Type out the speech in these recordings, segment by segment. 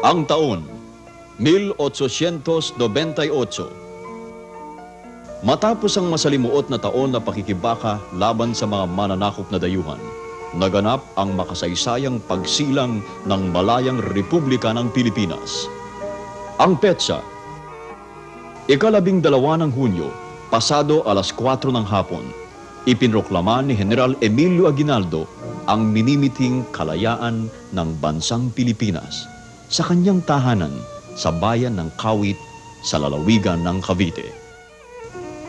Ang taon, 1898. Matapos ang masalimuot na taon na pakikibaka laban sa mga mananakop na dayuhan, naganap ang makasaysayang pagsilang ng Malayang Republika ng Pilipinas. Ang petsa, 12 ng Hunyo, pasado alas 4 ng hapon, ipinroklama ni General Emilio Aguinaldo ang minimiting kalayaan ng bansang Pilipinas sa kanyang tahanan sa bayan ng Kawit sa lalawigan ng Cavite.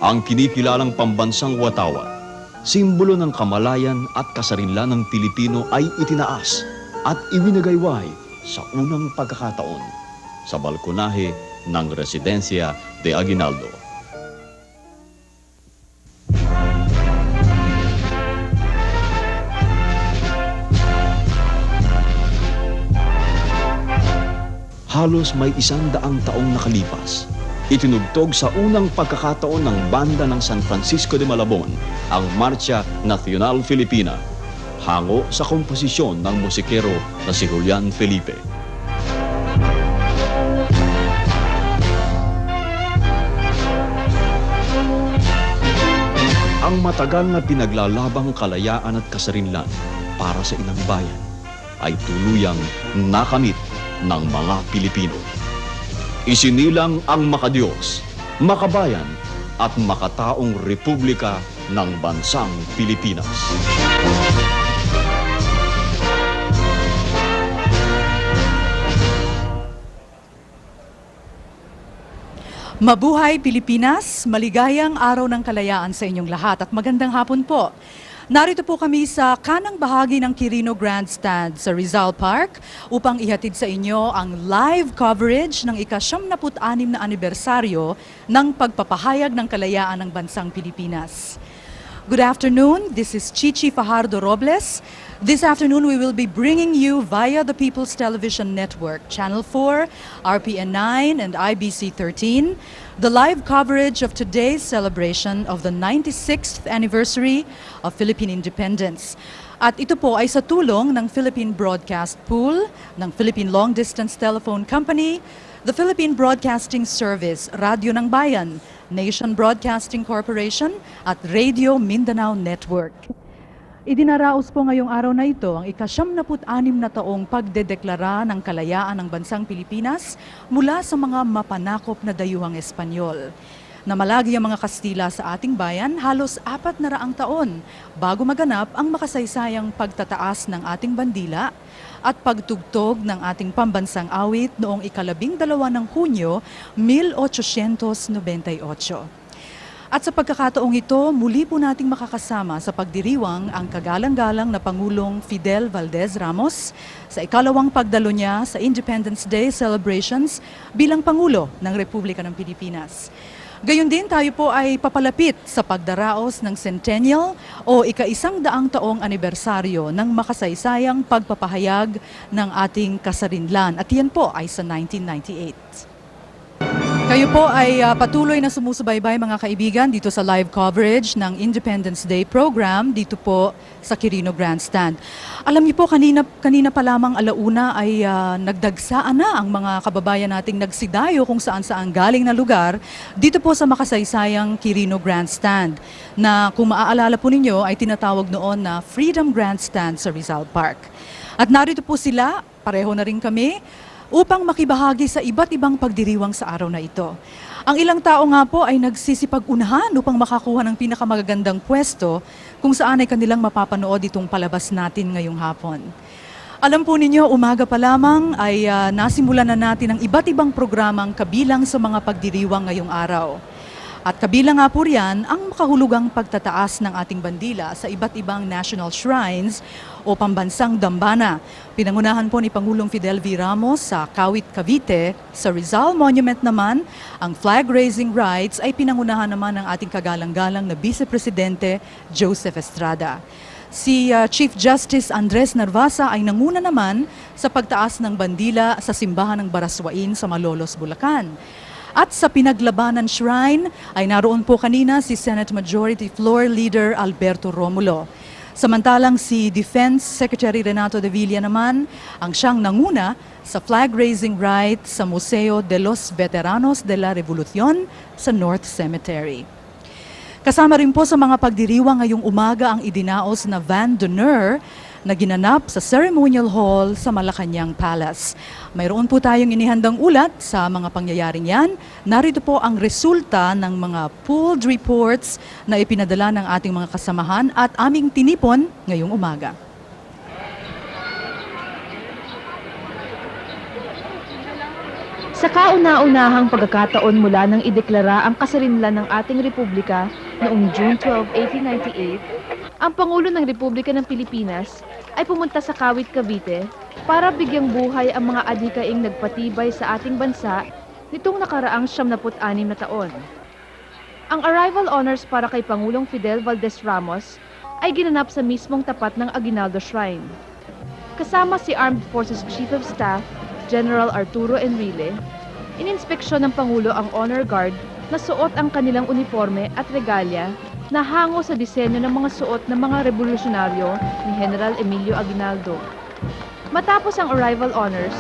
Ang kinikilalang pambansang Watawat, simbolo ng kamalayan at kasarinlan ng Pilipino ay itinaas at iwinagayway sa unang pagkakataon sa balkonahe ng Residencia de Aguinaldo. Halos may 100 taong nakalipas, itinugtog sa unang pagkakataon ng banda ng San Francisco de Malabon ang Marcha Nacional Filipina, hango sa komposisyon ng musikero na si Julian Felipe. Ang matagal na pinaglalabang kalayaan at kasarinlan para sa inang bayan ay tuluyang nakamit ng mga Pilipino. Isinilang ang makadiyos, makabayan at makataong republika ng bansang Pilipinas. Mabuhay Pilipinas, maligayang araw ng kalayaan sa inyong lahat at magandang hapon po. Narito po kami sa kanang bahagi ng Quirino Grandstand sa Rizal Park upang ihatid sa inyo ang live coverage ng ika-76 na anibersaryo ng pagpapahayag ng kalayaan ng bansang Pilipinas. Good afternoon, this is Chichi Fajardo Robles. This afternoon we will be bringing you via the People's Television Network, Channel 4, RPN 9 and IBC 13, the live coverage of today's celebration of the 96th anniversary of Philippine independence. At ito po ay sa tulong ng Philippine Broadcast Pool, ng Philippine Long Distance Telephone Company, the Philippine Broadcasting Service, Radyo ng Bayan, Nation Broadcasting Corporation at Radio Mindanao Network. Idinaraos po ngayong araw na ito ang ika-76 na taong pagdedeklara ng kalayaan ng bansang Pilipinas mula sa mga mapanakop na dayuhang Espanyol. Namalagi ang mga Kastila sa ating bayan halos 400 taon bago maganap ang makasaysayang pagtataas ng ating bandila at pagtugtog ng ating pambansang awit noong ika-12 ng Hunyo, 1898. At sa pagkakataong ito, muli po nating makakasama sa pagdiriwang ang kagalang-galang na Pangulong Fidel Valdez Ramos sa ikalawang pagdalo niya sa Independence Day celebrations bilang Pangulo ng Republika ng Pilipinas. Gayon din tayo po ay papalapit sa pagdaraos ng centennial o ika-100 taong anibersaryo ng makasaysayang pagpapahayag ng ating kasarinlan. At yan po ay sa 1998. Kayo po ay patuloy na sumusubaybay mga kaibigan dito sa live coverage ng Independence Day program dito po sa Quirino Grandstand. Alam niyo po kanina pa lamang alauna ay nagdagsaan na ang mga kababayan nating nagsidayo kung saan-saan galing na lugar dito po sa makasaysayang Quirino Grandstand na kung maaalala po ninyo ay tinatawag noon na Freedom Grandstand sa Rizal Park. At narito po sila, pareho na rin kami, upang makibahagi sa iba't ibang pagdiriwang sa araw na ito. Ang ilang tao nga po ay nagsisipag-unahan upang makakuha ng pinakamagagandang pwesto kung saan ay kanilang mapapanood itong palabas natin ngayong hapon. Alam po ninyo, umaga pa lamang ay nasimulan na natin ang iba't ibang programang kabilang sa mga pagdiriwang ngayong araw. At kabilang nga po riyan ang makahulugang pagtataas ng ating bandila sa iba't ibang national shrines o pambansang dambana. Pinangunahan po ni Pangulong Fidel V. Ramos sa Kawit, Cavite. Sa Rizal Monument naman, ang flag-raising rites ay pinangunahan naman ng ating kagalang-galang na Vice Presidente Joseph Estrada. Si Chief Justice Andres Narvasa ay nanguna naman sa pagtaas ng bandila sa simbahan ng Baraswain sa Malolos, Bulacan. At sa Pinaglabanan Shrine ay naroon po kanina si Senate Majority Floor Leader Alberto Romulo. Samantalang si Defense Secretary Renato de Villa naman ang siyang nanguna sa flag-raising rite sa Museo de los Veteranos de la Revolucion sa North Cemetery. Kasama rin po sa mga pagdiriwang ngayong umaga ang idinaos na Van d'Honneur na ginanap sa Ceremonial Hall sa Malacanang Palace. Mayroon po tayong inihandang ulat sa mga pangyayaring yan. Narito po ang resulta ng mga pooled reports na ipinadala ng ating mga kasamahan at aming tinipon ngayong umaga. Sa kauna-unahang pagkakataon mula nang ideklara ang kasarinlan ng ating Republika noong June 12, 1898, ang Pangulo ng Republika ng Pilipinas ay pumunta sa Kawit, Cavite para bigyang buhay ang mga adhikaing nagpatibay sa ating bansa nitong nakaraang 76 na taon. Ang arrival honors para kay Pangulong Fidel Valdez Ramos ay ginanap sa mismong tapat ng Aguinaldo Shrine. Kasama si Armed Forces Chief of Staff General Arturo Enrile, ininspeksyon ng Pangulo ang Honor Guard na suot ang kanilang uniforme at regalya na hango sa disenyo ng mga suot ng mga revolusyonaryo ni General Emilio Aguinaldo. Matapos ang arrival honors,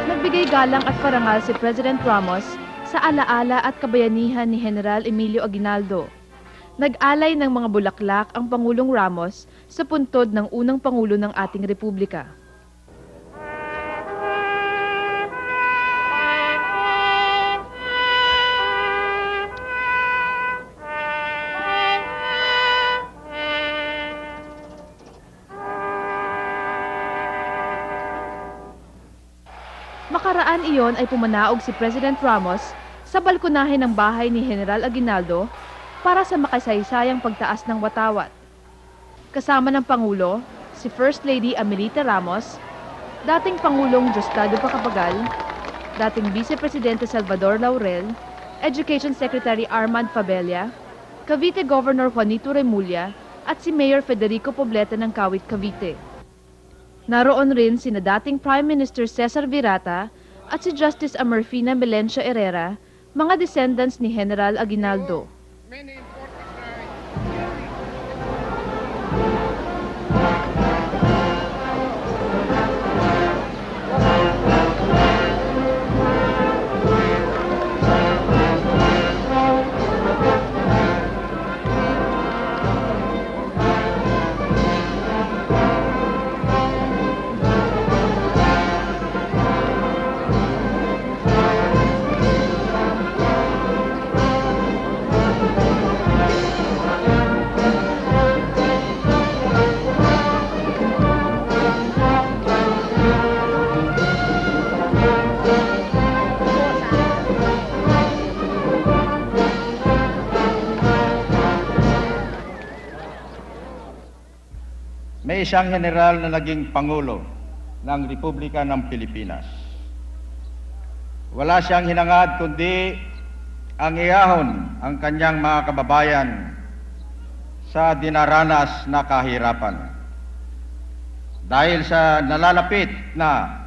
nagbigay galang at parangal si President Ramos sa alaala at kabayanihan ni General Emilio Aguinaldo. Nag-alay ng mga bulaklak ang Pangulong Ramos sa puntod ng unang Pangulo ng ating Republika. Makaraan iyon ay pumanaog si President Ramos sa balkonahe ng bahay ni General Aguinaldo para sa makasaysayang pagtaas ng watawat. Kasama ng Pangulo, si First Lady Amelita Ramos, dating Pangulong Diosdado Macapagal, dating Vice Presidente Salvador Laurel, Education Secretary Armand Fabella, Cavite Governor Juanito Remulla at si Mayor Federico Poblete ng Kawit, Cavite. Naroon rin sina dating Prime Minister Cesar Virata at si Justice Amerfina Melencio Herrera, mga descendants ni General Aguinaldo. May isang general na naging Pangulo ng Republika ng Pilipinas. Wala siyang hinangad kundi ang iahon ang kanyang mga kababayan sa dinaranas na kahirapan. Dahil sa nalalapit na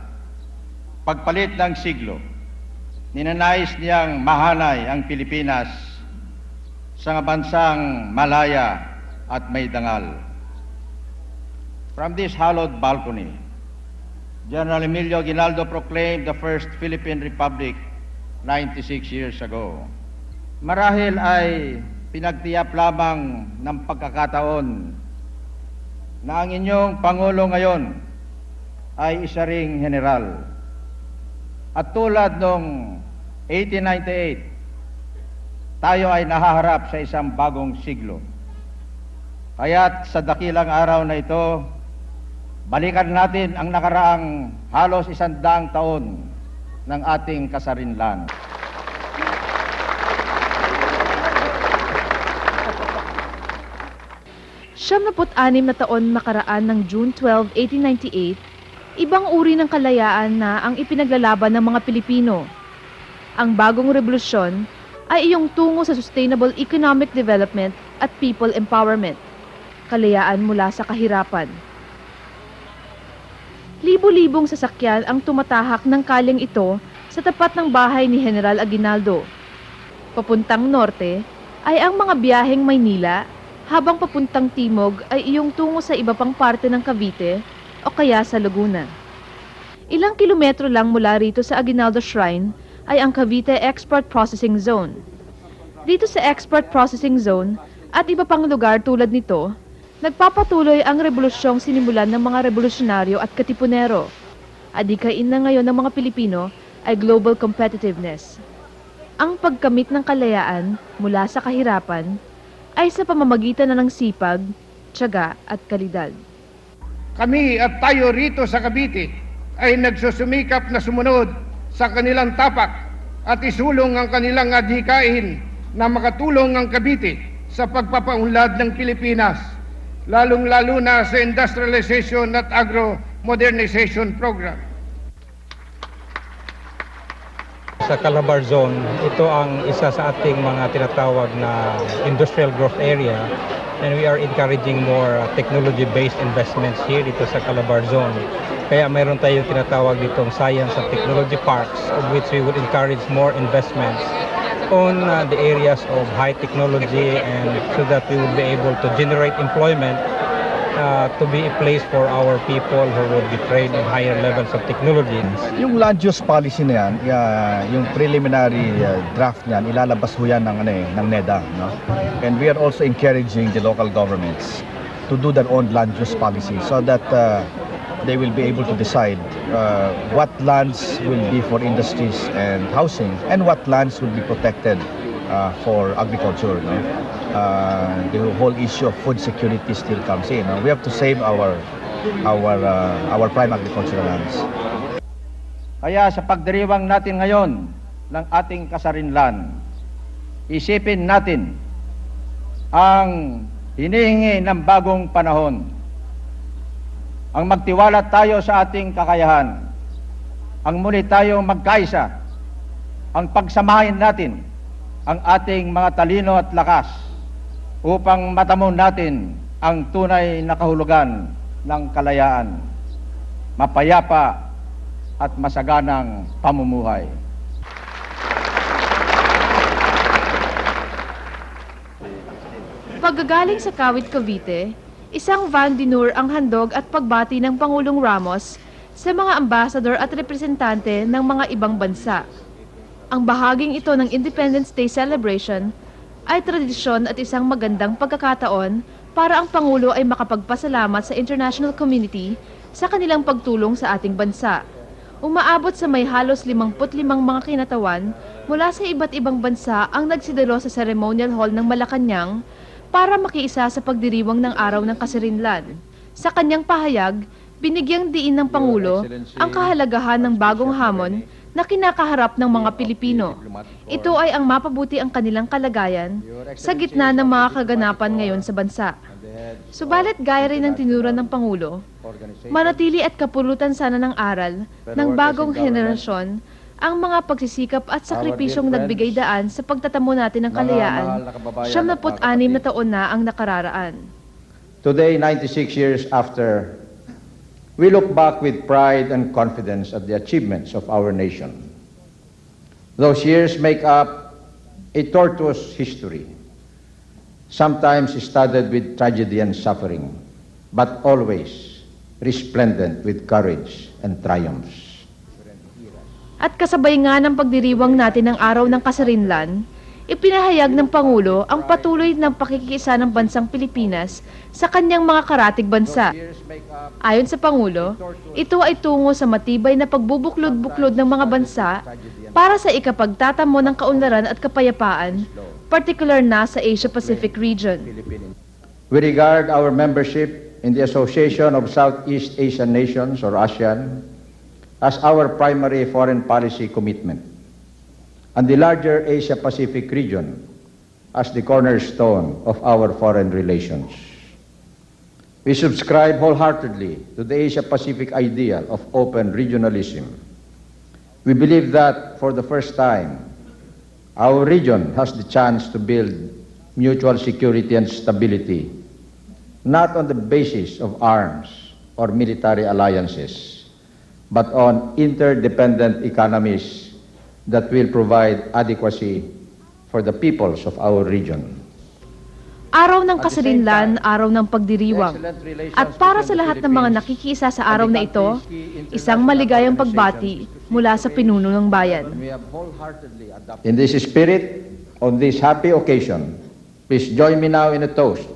pagpalit ng siglo, ninanais niyang mahanay ang Pilipinas sa bansang malaya at may dangal. From this hallowed balcony, General Emilio Aguinaldo proclaimed the First Philippine Republic 96 years ago. Marahil ay pinagtiyap lamang ng pagkakataon na ang inyong Pangulo ngayon ay isa ring general. At tulad noong 1898, tayo ay nahaharap sa isang bagong siglo. Kaya't sa dakilang araw na ito, balikan natin ang nakaraang halos 100 taon ng ating kasarinlan. Siyam-na-put-anim na taon nakaraan ng June 12, 1898, ibang uri ng kalayaan na ang ipinaglalaban ng mga Pilipino. Ang bagong revolusyon ay iyong tungo sa sustainable economic development at people empowerment, kalayaan mula sa kahirapan. Libo-libong sasakyan ang tumatahak ng kalyeng ito sa tapat ng bahay ni General Aguinaldo. Papuntang norte ay ang mga biyaheng Maynila, habang papuntang timog ay iyong tungo sa iba pang parte ng Cavite o kaya sa Laguna. Ilang kilometro lang mula rito sa Aguinaldo Shrine ay ang Cavite Export Processing Zone. Dito sa Export Processing Zone at iba pang lugar tulad nito, nagpapatuloy ang rebolusyong sinimulan ng mga revolusyonaryo at katipunero. Adikain na ngayon ng mga Pilipino ay global competitiveness. Ang pagkamit ng kalayaan mula sa kahirapan ay sa pamamagitan na ng sipag, tiyaga at kalidad. Kami at tayo rito sa Cavite ay nagsusumikap na sumunod sa kanilang tapak at isulong ang kanilang adhikain na makatulong ang Cavite sa pagpapaunlad ng Pilipinas, lalong-lalo na sa industrialization at agro-modernization program. Sa Calabar Zone, ito ang isa sa ating mga tinatawag na industrial growth area, and we are encouraging more technology-based investments here dito sa Calabar Zone. Kaya mayroon tayong tinatawag ditong Science and Technology Parks, of which we would encourage more investments on the areas of high technology, and so that we would be able to generate employment to be a place for our people who would be trained in higher levels of technology. Yung land use policy na yan, yung preliminary draft niyan, ilalabas ho yan ng NEDA. No? And we are also encouraging the local governments to do their own land use policy so that they will be able to decide what lands will be for industries and housing and what lands will be protected for agriculture. No? The whole issue of food security still comes in. No? We have to save our prime agricultural lands. Kaya sa pagdiriwang natin ngayon ng ating kasarinlan, isipin natin ang hinihingi ng bagong panahon. Ang magtiwala tayo sa ating kakayahan, ang muli tayong magkaisa, ang pagsamahin natin ang ating mga talino at lakas upang matamo natin ang tunay na kahulugan ng kalayaan, mapayapa at masaganang pamumuhay. Paggagaling sa Kawit, Cavite, isang van dinur ang handog at pagbati ng Pangulong Ramos sa mga ambasador at representante ng mga ibang bansa. Ang bahaging ito ng Independence Day celebration ay tradisyon at isang magandang pagkakataon para ang Pangulo ay makapagpasalamat sa international community sa kanilang pagtulong sa ating bansa. Umaabot sa may halos 55 mga kinatawan mula sa iba't ibang bansa ang nagsidalo sa ceremonial hall ng Malacanang para makiisa sa pagdiriwang ng Araw ng Kasarinlan. Sa kanyang pahayag, binigyang diin ng Pangulo ang kahalagahan ng bagong hamon na kinakaharap ng mga Pilipino. Ito ay ang mapabuti ang kanilang kalagayan sa gitna ng mga kaganapan ngayon sa bansa. Subalit gaya rin ng tinura ng Pangulo, manatili at kapulutan sana ng aral ng bagong henerasyon ang mga pagsisikap at sakripisyong nagbigay daan sa pagtatamo natin ng kalayaan. 76 na taon na ang nakararaan. Today, 96 years after, we look back with pride and confidence at the achievements of our nation. Those years make up a tortuous history, sometimes studded with tragedy and suffering, but always resplendent with courage and triumphs. At kasabay nga ng pagdiriwang natin ng Araw ng Kasarinlan, ipinahayag ng Pangulo ang patuloy ng pakikiisa ng bansang Pilipinas sa kanyang mga karatig bansa. Ayon sa Pangulo, ito ay tungo sa matibay na pagbubuklod-buklod ng mga bansa para sa ikapagtatamo ng kaunlaran at kapayapaan, particular na sa Asia-Pacific region. We regard our membership in the Association of Southeast Asian Nations, or ASEAN, as our primary foreign policy commitment, and the larger Asia-Pacific region as the cornerstone of our foreign relations. We subscribe wholeheartedly to the Asia-Pacific ideal of open regionalism. We believe that, for the first time, our region has the chance to build mutual security and stability, not on the basis of arms or military alliances, but on interdependent economies that will provide adequacy for the peoples of our region. Araw ng kasarinlan, araw ng pagdiriwang. At para sa lahat ng mga nakikiisa sa araw na ito, isang maligayang pagbati mula sa pinuno ng bayan. In this spirit, on this happy occasion, please join me now in a toast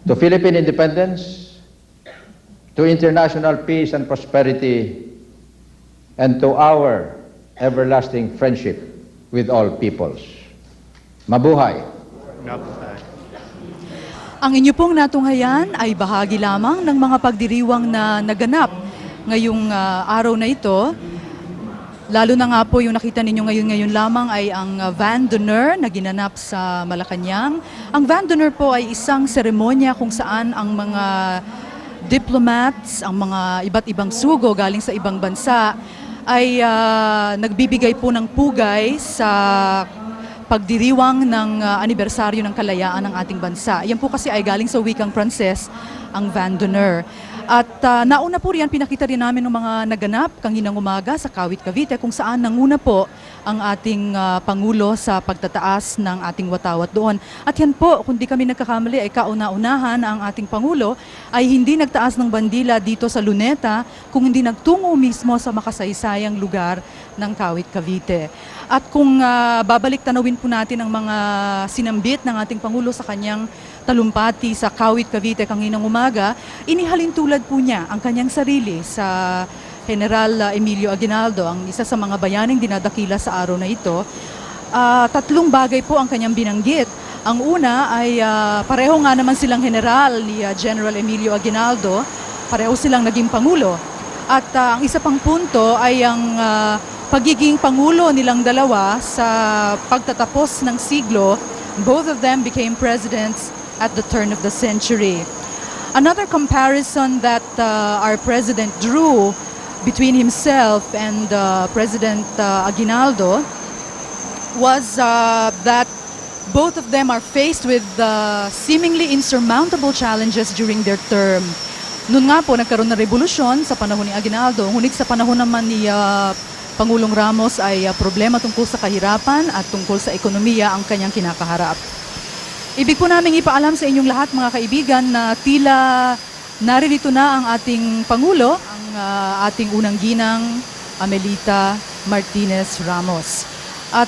to Philippine independence, to international peace and prosperity, and to our everlasting friendship with all peoples. Mabuhay! Ang inyo pong natunghayan ay bahagi lamang ng mga pagdiriwang na naganap ngayong araw na ito. Lalo na nga po yung nakita ninyo ngayon lamang ay ang Van d'Honneur na ginanap sa Malacanang. Ang Van d'Honneur po ay isang seremonya kung saan ang mga diplomats, ang mga iba't ibang sugo galing sa ibang bansa ay nagbibigay po ng pugay sa pagdiriwang ng anibersaryo ng kalayaan ng ating bansa. Yan po kasi ay galing sa wikang Pranses, ang Van d'Honneur. At nauna po riyan, pinakita rin namin ng mga naganap kaninang umaga sa Kawit, Cavite, kung saan nanguna po ang ating Pangulo sa pagtataas ng ating watawat doon. At yan po, kung di kami nagkakamali, ay kauna-unahan ang ating Pangulo ay hindi nagtaas ng bandila dito sa Luneta, kung hindi nagtungo mismo sa makasaysayang lugar ng Kawit, Cavite. At kung babalik tanawin po natin ang mga sinambit ng ating Pangulo sa kanyang talumpati sa Kawit, Cavite kaninang umaga, inihalin tulad po niya ang kanyang sarili sa General Emilio Aguinaldo, ang isa sa mga bayaning dinadakila sa araw na ito. Tatlong bagay po ang kanyang binanggit. Ang una ay pareho nga naman silang general ni General Emilio Aguinaldo, pareho silang naging Pangulo. At ang isa pang punto ay ang pagiging Pangulo nilang dalawa sa pagtatapos ng siglo. Both of them became presidents at the turn of the century. Another comparison that our president drew between himself and President Aguinaldo was that both of them are faced with seemingly insurmountable challenges during their term. Noon nga po, nagkaroon ng revolusyon sa panahon ni Aguinaldo, ngunit sa panahon naman ni Pangulong Ramos ay problema tungkol sa kahirapan at tungkol sa ekonomiya ang kanyang kinakaharap. Ibig po namin ipaalam sa inyong lahat, mga kaibigan, na tila naririto na ang ating Pangulo, ang ating unang ginang, Amelita Martinez Ramos. At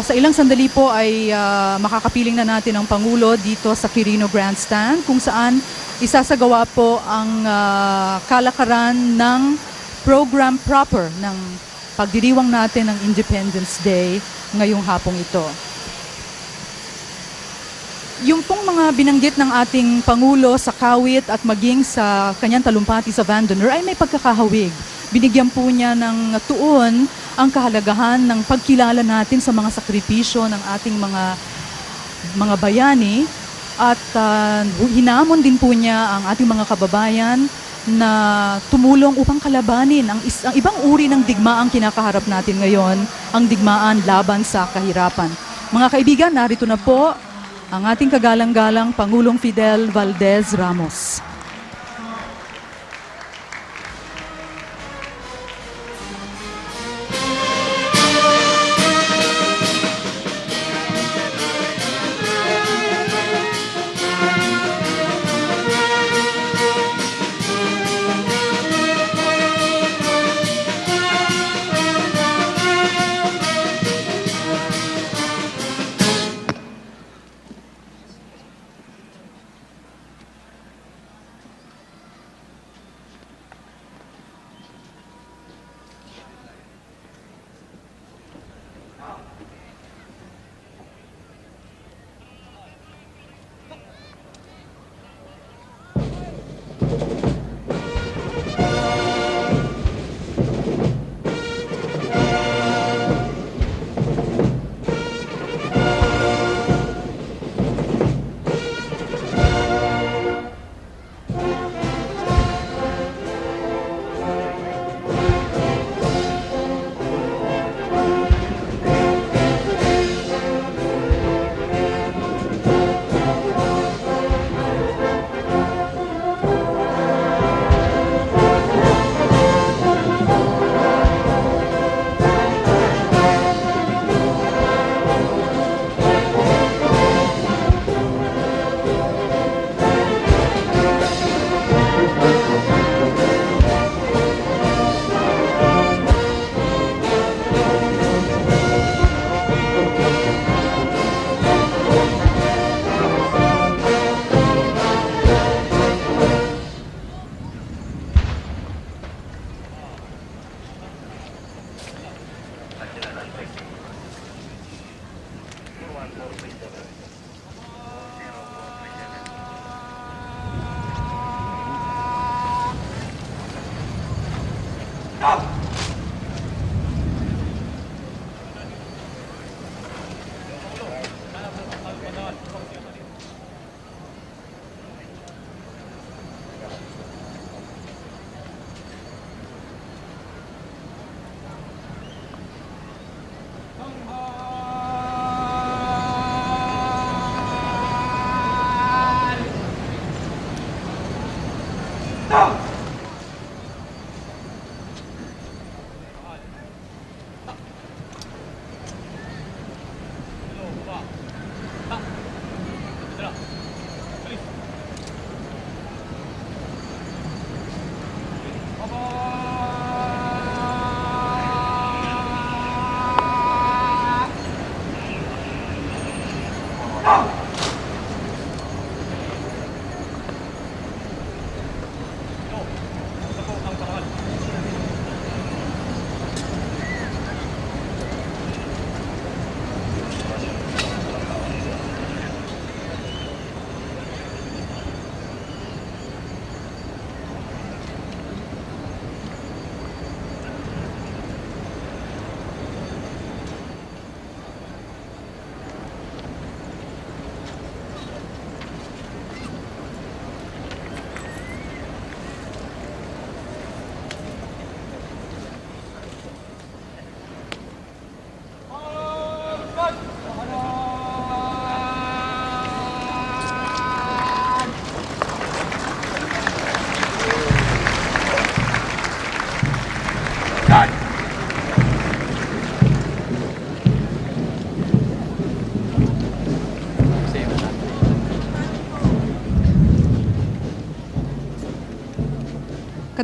sa ilang sandali po ay makakapiling na natin ang Pangulo dito sa Quirino Grandstand, kung saan isasagawa po ang kalakaran ng program proper ng pagdiriwang natin ng Independence Day ngayong hapong ito. Yung pong mga binanggit ng ating Pangulo sa Kawit at maging sa kanyang talumpati sa Van d'Honneur ay may pagkakahawig. Binigyan po niya ng tuon ang kahalagahan ng pagkilala natin sa mga sakripisyo ng ating mga bayani at hinamon din po niya ang ating mga kababayan na tumulong upang kalabanin ang ibang uri ng digmaang kinakaharap natin ngayon, ang digmaan laban sa kahirapan. Mga kaibigan, narito na po ang ating kagalang-galang Pangulong Fidel Valdez Ramos.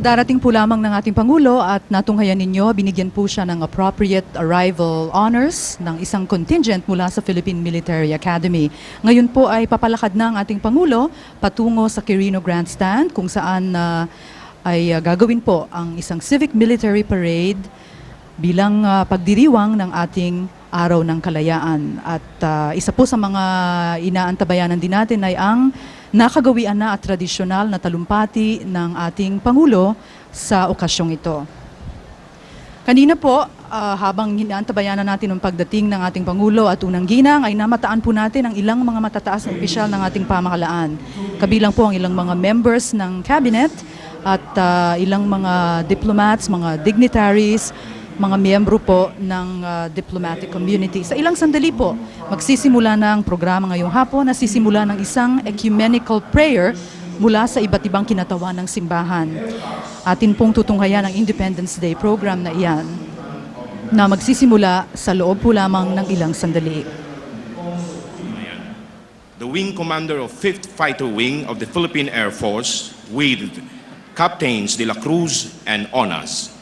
Kadarating po lamang ng ating Pangulo at natunghayan ninyo, binigyan po siya ng appropriate arrival honors ng isang contingent mula sa Philippine Military Academy. Ngayon po ay papalakad na ang ating Pangulo patungo sa Quirino Grandstand kung saan ay gagawin po ang isang civic military parade bilang pagdiriwang ng ating Araw ng Kalayaan. At isa po sa mga inaantabayanan din natin ay ang nakagawian na at tradisyonal na talumpati ng ating Pangulo sa okasyong ito. Kanina po, habang inaantabayanan natin ang pagdating ng ating Pangulo at unang ginang, ay namataan po natin ang ilang mga matataas na opisyal ng ating pamahalaan. Kabilang po ang ilang mga members ng cabinet at ilang mga diplomats, mga dignitaries, mga miyembro po ng diplomatic community. Sa ilang sandali po, magsisimula na ang programa ngayong hapon na sisimula ng isang ecumenical prayer mula sa iba't ibang kinatawan ng simbahan. Atin pong tutunghayan ang Independence Day program na iyan na magsisimula sa loob po lamang ng ilang sandali. The Wing Commander of 5th Fighter Wing of the Philippine Air Force with Captains De La Cruz and Onas.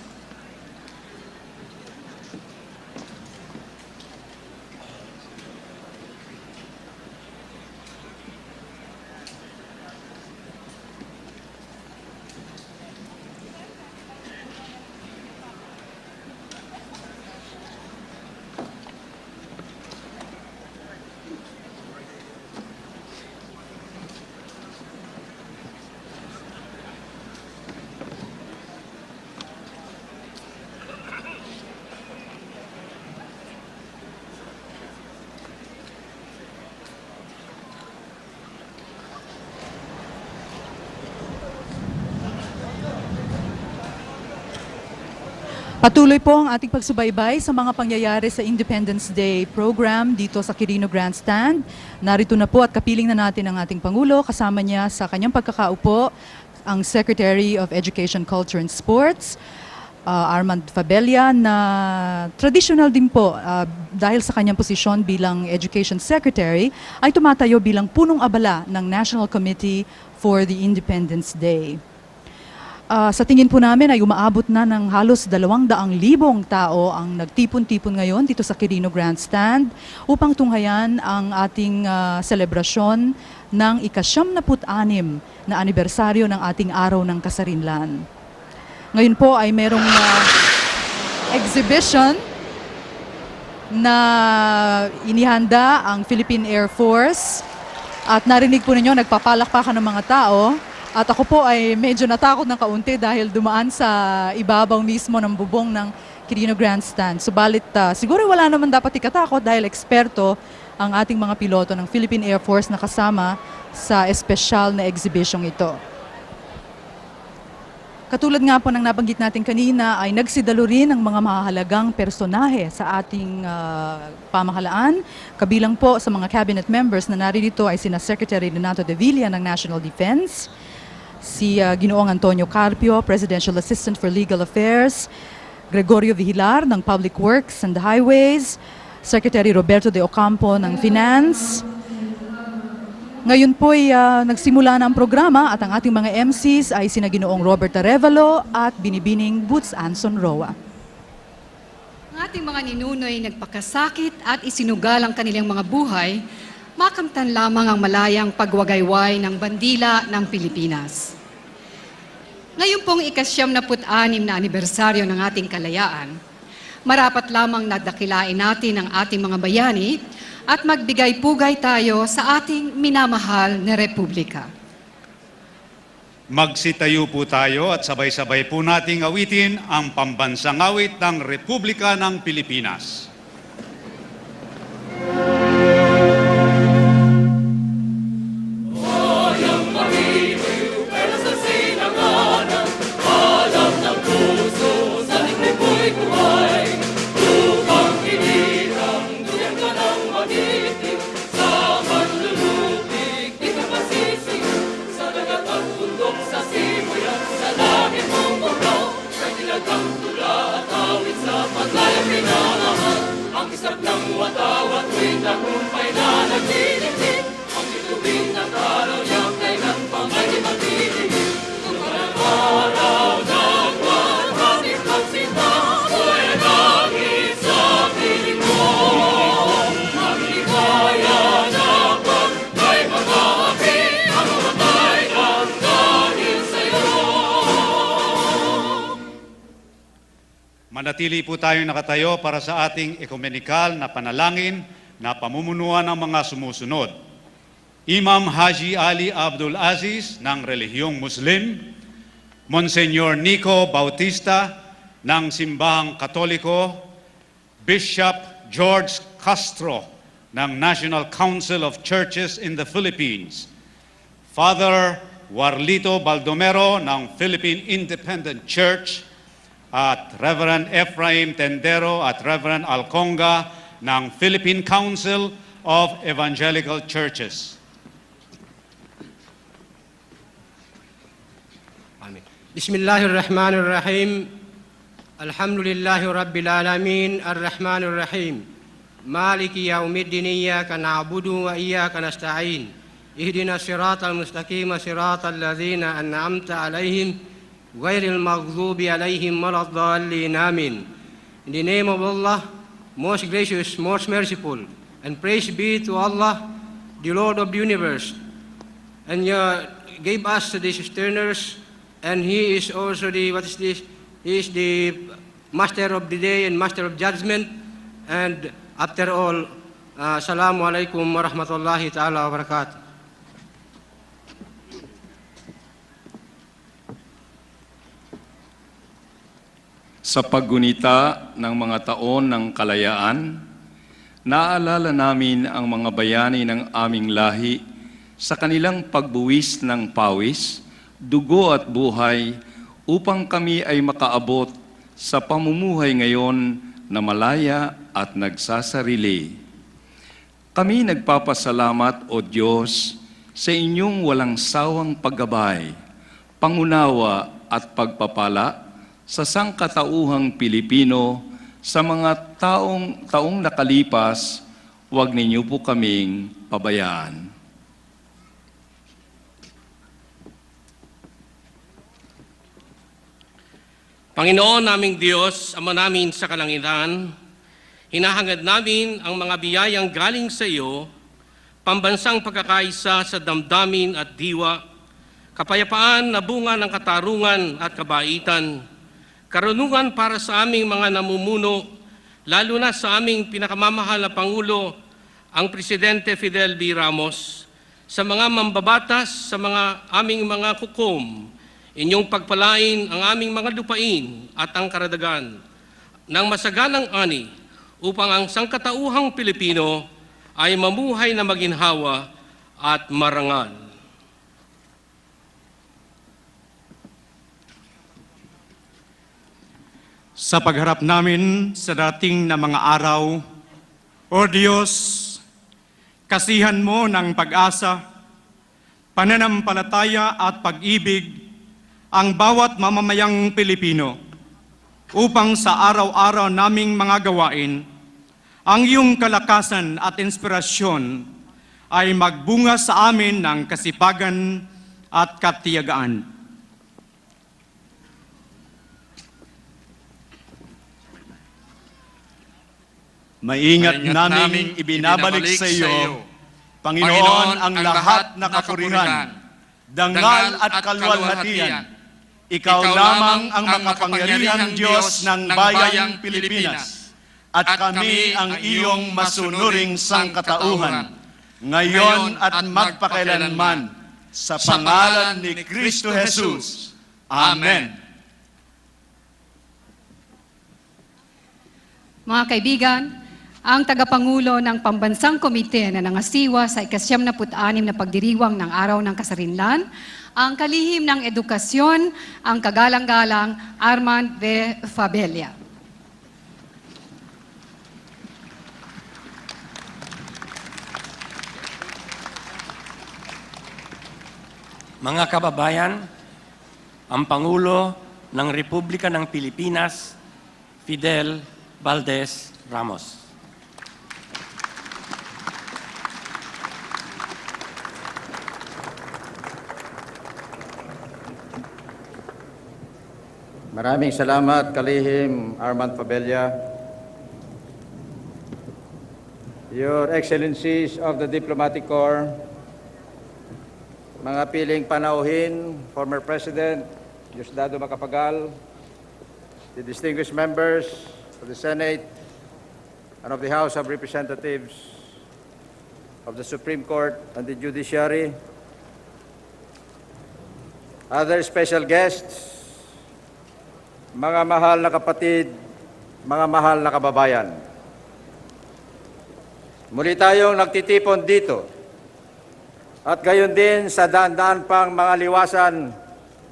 Patuloy po ang ating pagsubaybay sa mga pangyayari sa Independence Day program dito sa Quirino Grandstand. Narito na po at kapiling na natin ang ating Pangulo. Kasama niya sa kanyang pagkakaupo ang Secretary of Education, Culture and Sports, Armand Fabella, na traditional din po dahil sa kanyang posisyon bilang Education Secretary ay tumatayo bilang punong abala ng National Committee for the Independence Day. Sa tingin po namin ay umaabot na ng halos 200,000 tao ang nagtipon-tipon ngayon dito sa Quirino Grandstand upang tunghayan ang ating selebrasyon ng ika-76 na anibersaryo ng ating Araw ng Kasarinlan. Ngayon po ay merong exhibition na inihanda ang Philippine Air Force at narinig po ninyo nagpapalakpakan ng mga tao. At ako po ay medyo natakot ng kaunti dahil dumaan sa ibabaw mismo ng bubong ng Quirino Grandstand. Subalit siguro wala naman dapat ikatakot dahil eksperto ang ating mga piloto ng Philippine Air Force na kasama sa espesyal na exhibition ito. Katulad nga po ng nabanggit natin kanina ay nagsidalo rin ang mga mahahalagang personahe sa ating pamahalaan. Kabilang po sa mga cabinet members na naririto ay sina Secretary Renato de Villa ng National Defense, si Ginoong Antonio Carpio, Presidential Assistant for Legal Affairs, Gregorio Vigilar ng Public Works and Highways, Secretary Roberto de Ocampo ng Finance. Ngayon po ay nagsimula na ang programa at ang ating mga MCs ay sina Ginoong Robert Arevalo at Binibining Boots Anson Roa. Ang ating mga ninunoy nagpakasakit at isinugal ang kanilang mga buhay, makamtan lamang ang malayang pagwagayway ng bandila ng Pilipinas. Ngayon pong ika-76 na anibersaryo ng ating kalayaan, marapat lamang na dakilain natin ang ating mga bayani at magbigay-pugay tayo sa ating minamahal na Republika. Magsitayo po tayo at sabay-sabay po nating awitin ang pambansang awit ng Republika ng Pilipinas. Ang isap ng watawat, tuwing tagumpay na naglilingling, ang bituin ng araw niyang kailan pang ay magdidilig. Kung parang araw na Manatili po tayong nakatayo para sa ating ekumenikal na panalangin na pamumunuan ng mga sumusunod. Imam Haji Ali Abdul Aziz ng relihiyong Muslim, Monsignor Nico Bautista ng Simbahang Katoliko, Bishop George Castro ng National Council of Churches in the Philippines, Father Warlito Baldomero ng Philippine Independent Church, at Reverend Ephraim Tendero at Reverend Alconga ng Philippine Council of Evangelical Churches. Bismillahirrahmanirrahim. Alhamdulillahi Rabbil Alamin. Ar-Rahmanirrahim. Maliki yaumiddin, iyyaka na'budu wa iyyaka nasta'in. Ihdina siratal mustaqim, siratal ladzina an'amta 'alaihim ghairil maghdubi 'alaihim waladdallin. Amin. In the name of Allah, most gracious, most merciful, and praise be to Allah, the Lord of the universe, and gave us these externers, and He is also the, what is this? He is the Master of the day and Master of judgment. And after all, Assalamu alaikum wa rahmatullahi ta'ala wa barakatuh. Sa paggunita ng mga taon ng kalayaan, naalala namin ang mga bayani ng aming lahi sa kanilang pagbuwis ng pawis, dugo at buhay upang kami ay makaabot sa pamumuhay ngayon na malaya at nagsasarili. Kami nagpapasalamat, O Diyos, sa inyong walang sawang paggabay, pangunawa at pagpapala sa sangkatauhang Pilipino sa mga taong nakalipas. Huwag ninyo po kaming pabayaan. Panginoon naming Diyos, Ama namin sa kalangitan, hinahangad namin ang mga biyayang galing sa iyo, pambansang pagkakaisa sa damdamin at diwa, kapayapaan na bunga ng katarungan at kabaitan, karunungan para sa aming mga namumuno, lalo na sa aming pinakamamahal na Pangulo, ang Presidente Fidel V. Ramos, sa mga mambabatas, sa mga aming mga hukom, inyong pagpalain ang aming mga lupain at ang karadagan ng masaganang ani upang ang sangkatauhang Pilipino ay mamuhay na maginhawa at marangal. Sa pagharap namin sa dating na mga araw, O Diyos, kasihan mo ng pag-asa, pananampalataya at pag-ibig ang bawat mamamayang Pilipino upang sa araw-araw naming mga gawain, ang iyong kalakasan at inspirasyon ay magbunga sa amin ng kasipagan at katiyagaan. Maingat naming ibinabalik sa iyo, Panginoon, ang lahat na kapurihan, dangal at kalwalhatian. Ikaw lamang ang makapangyarihang Diyos ng bayang Pilipinas, at kami ang iyong masunuring sangkatauhan, ngayon at magpakailanman, sa pangalan ni Kristo Jesus. Amen. Mga kaibigan, ang tagapangulo ng Pambansang Komite na nangasiwa sa ika-76 na pagdiriwang ng Araw ng Kasarinlan, ang kalihim ng edukasyon, ang kagalang-galang Armand V. Fabella. Mga kababayan, ang Pangulo ng Republika ng Pilipinas, Fidel Valdez Ramos. Maraming salamat, Kalihim Armand Fabella. Your Excellencies of the Diplomatic Corps, mga piling panauhin, former President Diosdado Macapagal, the distinguished members of the Senate and of the House of Representatives, of the Supreme Court and the Judiciary, other special guests, mga mahal na kapatid, mga mahal na kababayan. Muli tayong nagtitipon dito at gayon din sa daan-daan pang mga liwasan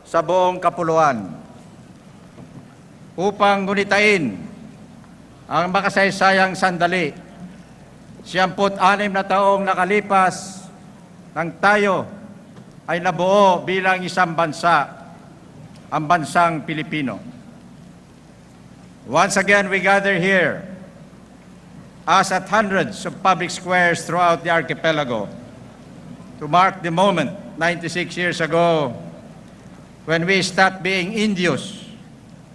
sa buong kapuluan upang gunitain ang makasaysayang sandali, 76 na taong nakalipas nang tayo ay nabuo bilang isang bansa, ang bansang Pilipino. Once again, we gather here, as at hundreds of public squares throughout the archipelago, to mark the moment 96 years ago when we stopped being Indios,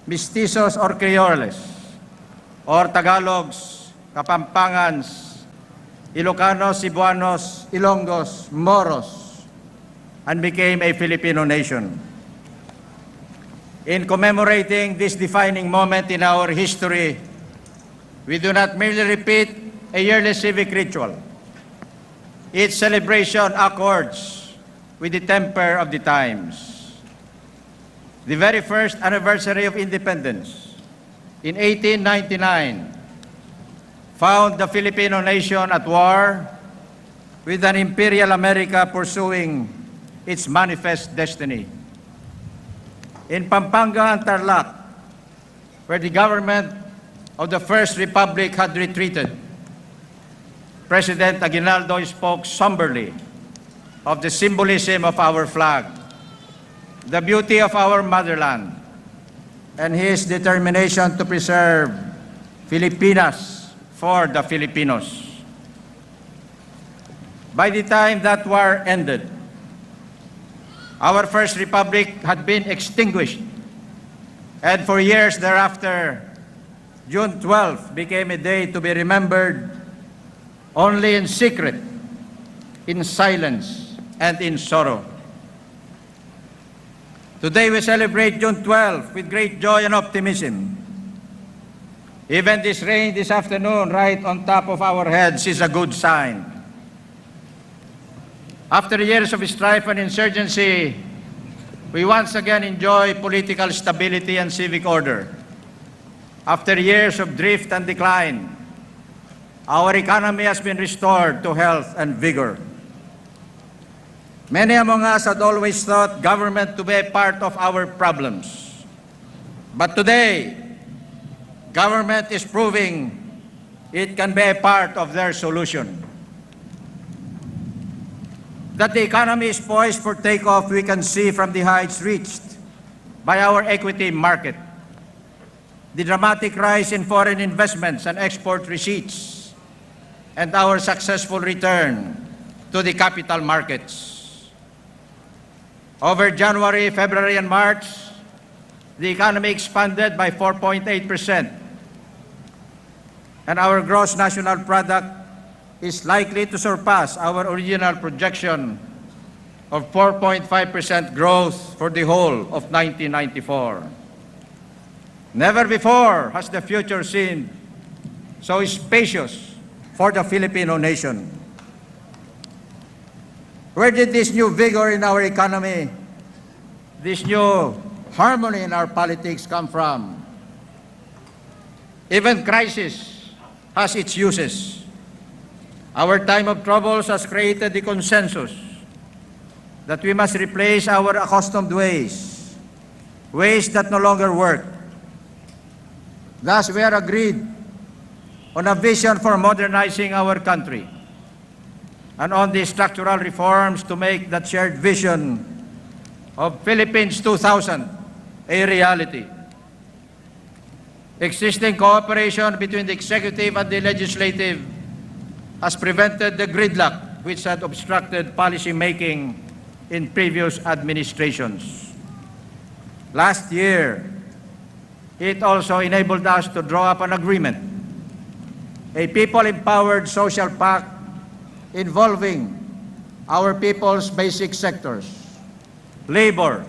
Mestizos or Creoles, or Tagalogs, Kapampangans, Ilocanos, Cebuanos, Ilonggos, Moros, and became a Filipino nation. In commemorating this defining moment in our history, we do not merely repeat a yearly civic ritual. Its celebration accords with the temper of the times. The very first anniversary of independence in 1899 found the Filipino nation at war with an imperial America pursuing its manifest destiny. In Pampanga and Tarlac, where the government of the First Republic had retreated, President Aguinaldo spoke somberly of the symbolism of our flag, the beauty of our motherland, and his determination to preserve Filipinas for the Filipinos. By the time that war ended, our First Republic had been extinguished, and for years thereafter, June 12 became a day to be remembered only in secret, in silence, and in sorrow. Today we celebrate June 12 with great joy and optimism. Even this rain this afternoon right on top of our heads is a good sign. After years of strife and insurgency, we once again enjoy political stability and civic order. After years of drift and decline, our economy has been restored to health and vigor. Many among us had always thought government to be a part of our problems. But today, government is proving it can be a part of their solution. That the economy is poised for takeoff, we can see from the heights reached by our equity market, the dramatic rise in foreign investments and export receipts, and our successful return to the capital markets. Over January, February, and March, the economy expanded by 4.8%, and our gross national product is likely to surpass our original projection of 4.5% growth for the whole of 1994. Never before has the future seemed so spacious for the Filipino nation. Where did this new vigor in our economy, this new harmony in our politics come from? Even crisis has its uses. Our time of troubles has created the consensus that we must replace our accustomed ways, ways that no longer work. Thus, we are agreed on a vision for modernizing our country and on the structural reforms to make that shared vision of Philippines 2000 a reality. Existing cooperation between the executive and the legislative has prevented the gridlock which had obstructed policy making in previous administrations. Last year, it also enabled us to draw up an agreement, a people-empowered social pact involving our people's basic sectors, labor,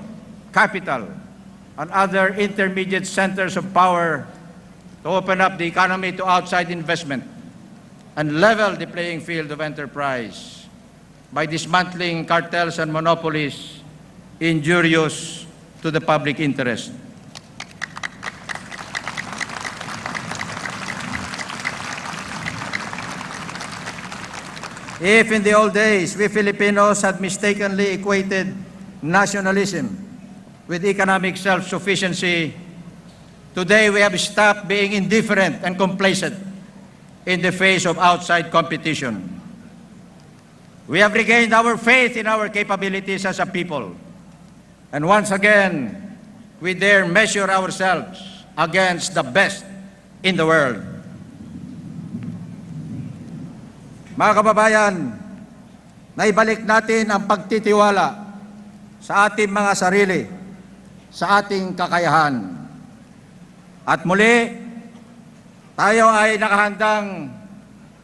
capital, and other intermediate centers of power to open up the economy to outside investment and level the playing field of enterprise by dismantling cartels and monopolies injurious to the public interest. If in the old days we Filipinos had mistakenly equated nationalism with economic self-sufficiency, today we have stopped being indifferent and complacent in the face of outside competition. We have regained our faith in our capabilities as a people. And once again, we dare measure ourselves against the best in the world. Mga kababayan, naibalik natin ang pagtitiwala sa ating mga sarili, sa ating kakayahan. At muli, tayo ay nakahandang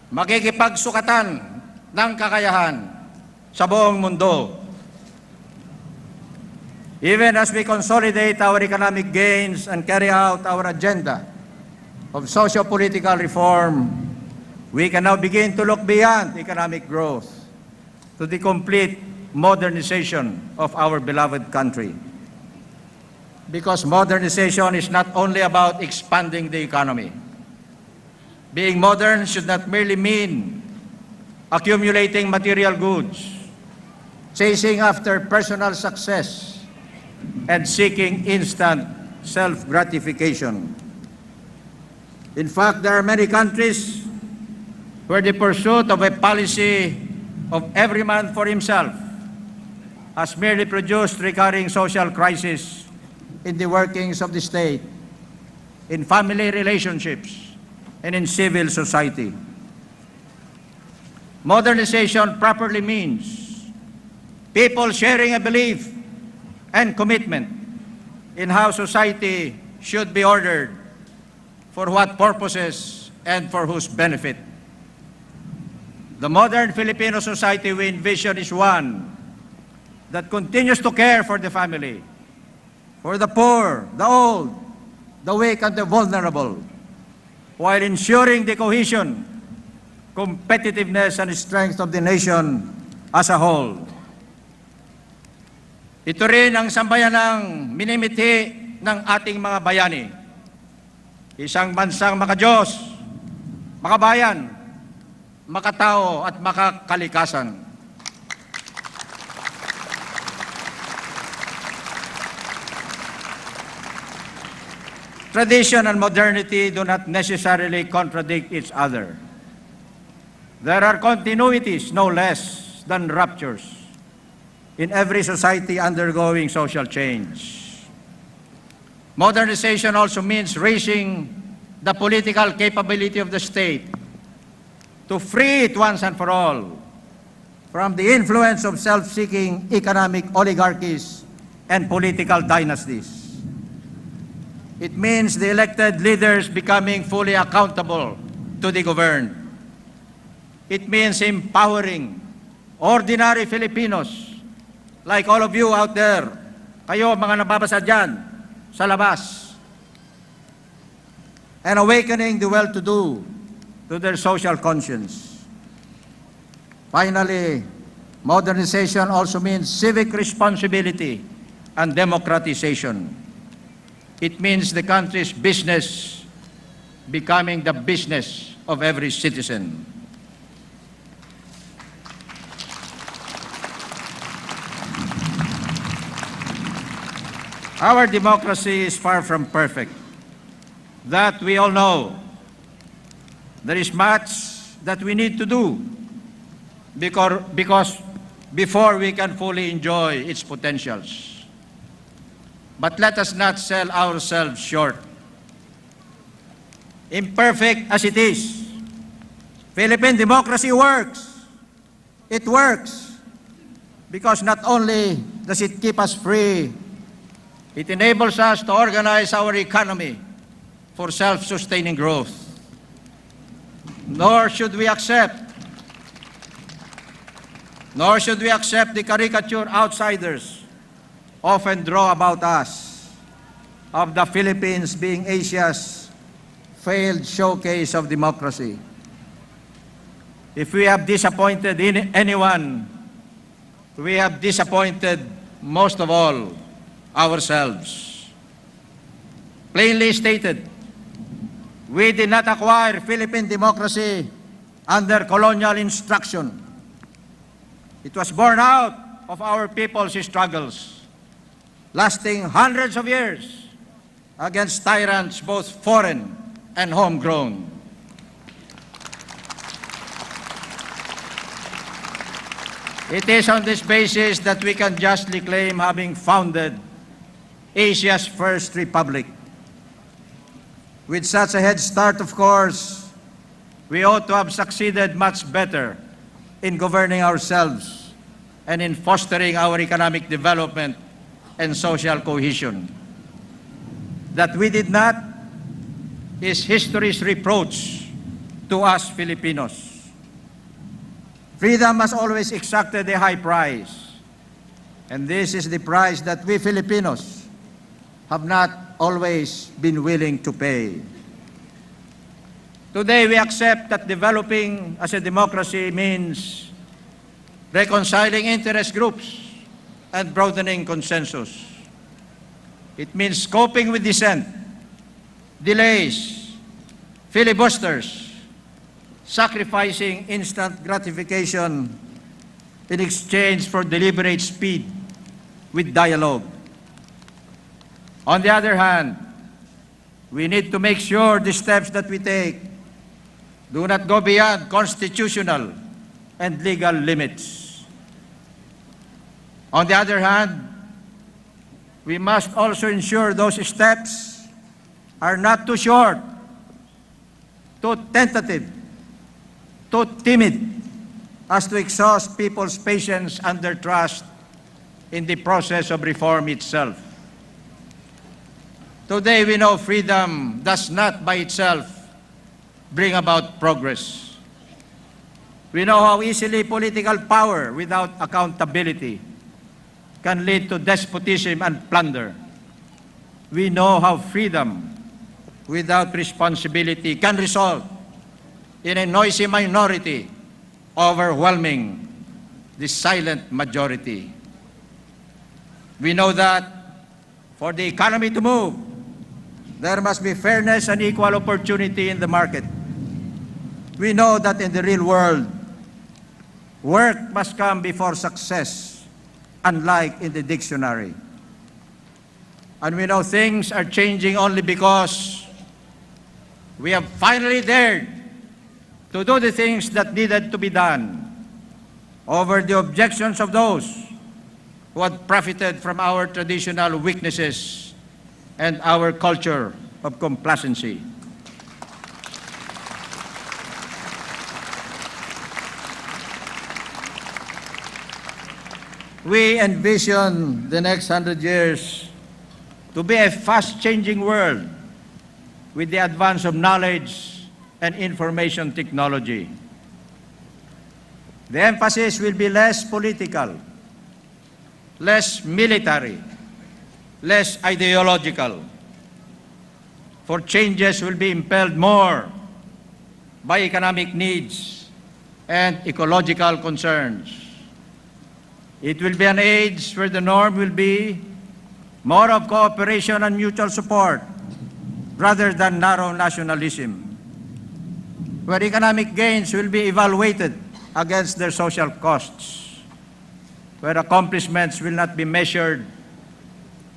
makikipagsukatan ng kakayahan sa buong mundo. Even as we consolidate our economic gains and carry out our agenda of socio-political reform, we can now begin to look beyond economic growth to the complete modernization of our beloved country. Because modernization is not only about expanding the economy. Being modern should not merely mean accumulating material goods, chasing after personal success, and seeking instant self-gratification. In fact, there are many countries where the pursuit of a policy of every man for himself has merely produced recurring social crises in the workings of the state, in family relationships, and in civil society. Modernization properly means people sharing a belief and commitment in how society should be ordered, for what purposes, and for whose benefit. The modern Filipino society we envision is one that continues to care for the family, for the poor, the old, the weak, and the vulnerable, while ensuring the cohesion, competitiveness, and strength of the nation as a whole. Ito rin ang sambayanang minimithi ng ating mga bayani. Isang bansang makadiyos, makabayan, makatao at makakalikasan. Tradition and modernity do not necessarily contradict each other. There are continuities no less than ruptures in every society undergoing social change. Modernization also means raising the political capability of the state to free it once and for all from the influence of self-seeking economic oligarchies and political dynasties. It means the elected leaders becoming fully accountable to the governed. It means empowering ordinary Filipinos like all of you out there, kayo mga nababasa dyan sa labas, and awakening the well-to-do to their social conscience. Finally, modernization also means civic responsibility and democratization. It means the country's business becoming the business of every citizen. Our democracy is far from perfect. That we all know. There is much that we need to do because before we can fully enjoy its potentials. But let us not sell ourselves short. Imperfect as it is, Philippine democracy works. It works because not only does it keep us free, it enables us to organize our economy for self-sustaining growth. Nor should we accept the caricature outsiders often draw about us. of the Philippines being Asia's failed showcase of democracy. If we have disappointed anyone, we have disappointed most of all ourselves. Plainly stated, we did not acquire Philippine democracy under colonial instruction. It was born out of our people's struggles, lasting hundreds of years against tyrants both foreign and homegrown. It is on this basis that we can justly claim having founded Asia's first republic. With such a head start, of course, we ought to have succeeded much better in governing ourselves and in fostering our economic development and social cohesion. That we did not is history's reproach to us Filipinos. Freedom has always exacted a high price, and this is the price that we Filipinos have not always been willing to pay. Today, we accept that developing as a democracy means reconciling interest groups and broadening consensus. It means coping with dissent, delays, filibusters, sacrificing instant gratification in exchange for deliberate speed with dialogue. On the other hand, we need to make sure the steps that we take do not go beyond constitutional and legal limits. On the other hand, we must also ensure those steps are not too short, too tentative, too timid as to exhaust people's patience and their trust in the process of reform itself. Today, we know freedom does not by itself bring about progress. We know how easily political power without accountability can lead to despotism and plunder. We know how freedom without responsibility can result in a noisy minority overwhelming the silent majority. We know that for the economy to move, there must be fairness and equal opportunity in the market. We know that in the real world, work must come before success, unlike in the dictionary. And we know things are changing only because we have finally dared to do the things that needed to be done over the objections of those who had profited from our traditional weaknesses and our culture of complacency. We envision the next 100 years to be a fast-changing world with the advance of knowledge and information technology. The emphasis will be less political, less military, less ideological, for changes will be impelled more by economic needs and ecological concerns. It will be an age where the norm will be more of cooperation and mutual support rather than narrow nationalism, where economic gains will be evaluated against their social costs, where accomplishments will not be measured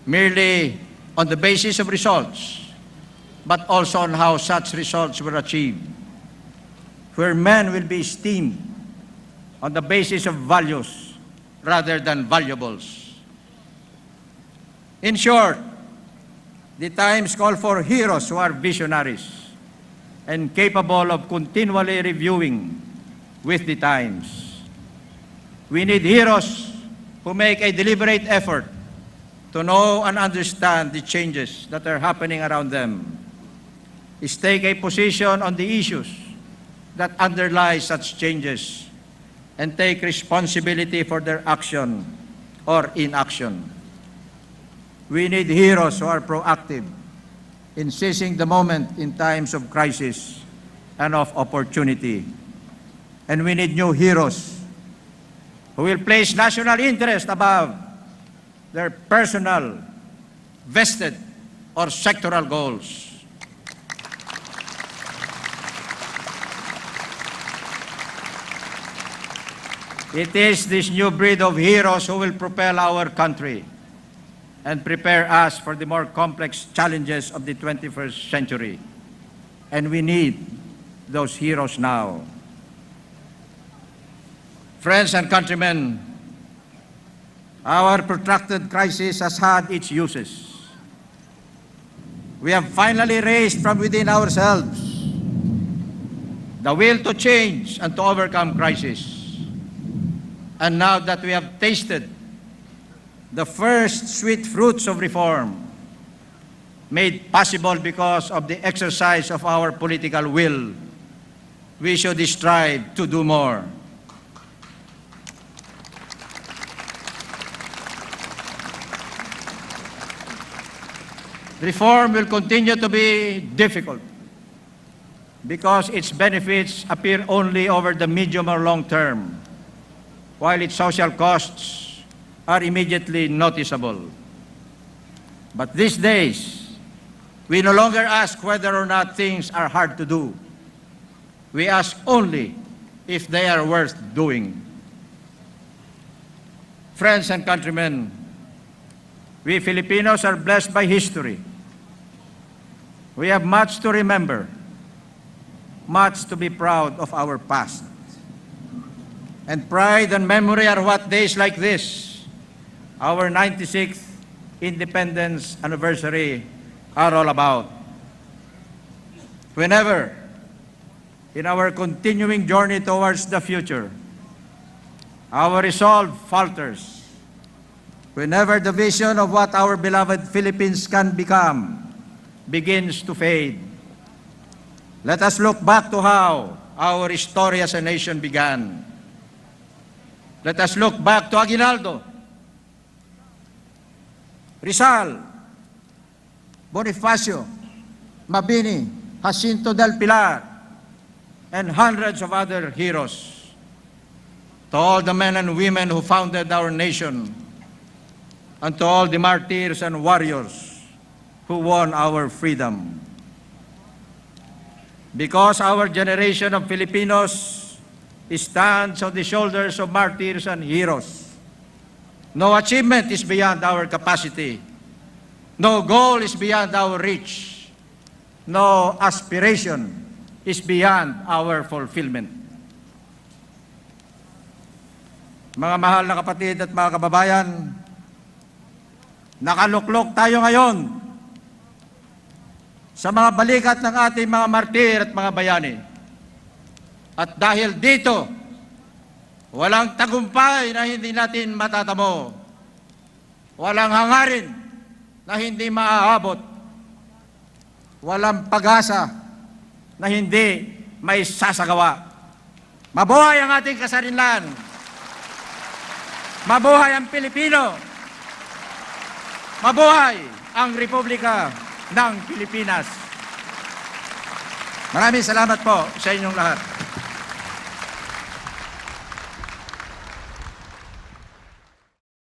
merely on the basis of results, but also on how such results were achieved, where men will be esteemed on the basis of values rather than valuables. In short, the times call for heroes who are visionaries and capable of continually reviewing with the times. We need heroes who make a deliberate effort to know and understand the changes that are happening around them, is take a position on the issues that underlie such changes, and take responsibility for their action or inaction. We need heroes who are proactive in seizing the moment in times of crisis and of opportunity. And we need new heroes who will place national interest above their personal, vested, or sectoral goals. It is this new breed of heroes who will propel our country and prepare us for the more complex challenges of the 21st century. And we need those heroes now. Friends and countrymen, our protracted crisis has had its uses. We have finally raised from within ourselves the will to change and to overcome crisis. And now that we have tasted the first sweet fruits of reform, made possible because of the exercise of our political will, we should strive to do more. Reform will continue to be difficult because its benefits appear only over the medium or long term, while its social costs are immediately noticeable. But these days, we no longer ask whether or not things are hard to do. We ask only if they are worth doing. Friends and countrymen, we Filipinos are blessed by history. We have much to remember, much to be proud of our past. And pride and memory are what days like this, our 96th independence anniversary, are all about. Whenever, in our continuing journey towards the future, our resolve falters, whenever the vision of what our beloved Philippines can become begins to fade, let us look back to how our story as a nation began. Let us look back to Aguinaldo, Rizal, Bonifacio, Mabini, Jacinto del Pilar, and hundreds of other heroes. To all the men and women who founded our nation, and to all the martyrs and warriors who won our freedom. Because our generation of Filipinos stands on the shoulders of martyrs and heroes, no achievement is beyond our capacity. No goal is beyond our reach. No aspiration is beyond our fulfillment. Mga mahal na kapatid at mga kababayan, nakaluklok tayo ngayon sa mga balikat ng ating mga martir at mga bayani. At dahil dito, walang tagumpay na hindi natin matatamo. Walang hangarin na hindi maaabot. Walang pag-asa na hindi may sasagawa. Mabuhay ang ating kasarinlan. Mabuhay ang Pilipino. Mabuhay ang Republika ng Pilipinas. Maraming salamat po sa inyong lahat.